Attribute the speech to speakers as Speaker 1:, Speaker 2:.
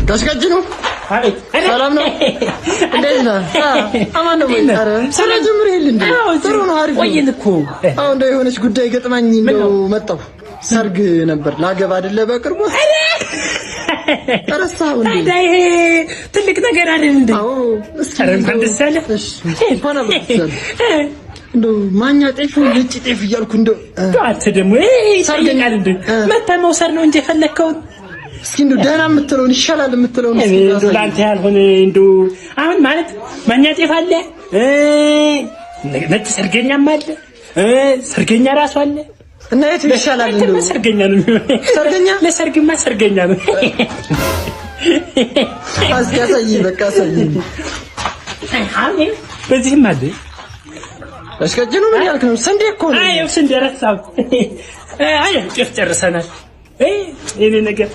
Speaker 1: ካስቀጅኑ ሰላም ነው እንዴት ነህ? አማን ነው ወይ? ኧረ ስራ ጀምር ይል እንዴ? ጥሩ ነው አሪፍ ነው እኮ። አሁን እንደው የሆነች ጉዳይ ገጥማኝ እንደው መጣሁ። ሰርግ ነበር ላገባ አይደለ በቅርቡ። ረሳሁ እንዴ? አይ ትልቅ ነገር አይደል እንዴ? አዎ እንኳን ደስ አለህ። እሺ እንኳን አብረን እንደው ማኛ ጤፍ ልጭ ጤፍ እያልኩ እንደው አንተ ደግሞ ሰርገኛል እንዴ? መታ መውሰድ ነው እንጂ ፈለከው። እስኪ እንደው ደህና የምትለውን ይሻላል የምትለውን እስኪ ላንተ ያልሆነ እንደው አሁን ማለት ማኛ ጤፍ አለ ነጭ ሰርገኛም አለ ሰርገኛ ራሱ አለ እና የት ይሻላል? እንደው ሰርገኛ ነው ሰርገኛ ለሰርግማ ሰርገኛ ነው። አስያሳይ በቃ ሳይ አይ በዚህም አለ አስከጀኑ ምን ያልክ ነው? ስንዴ እኮ ነው። አይ ስንዴ ረሳው። አይ ጤፍ ጨርሰናል። እኔ ነገር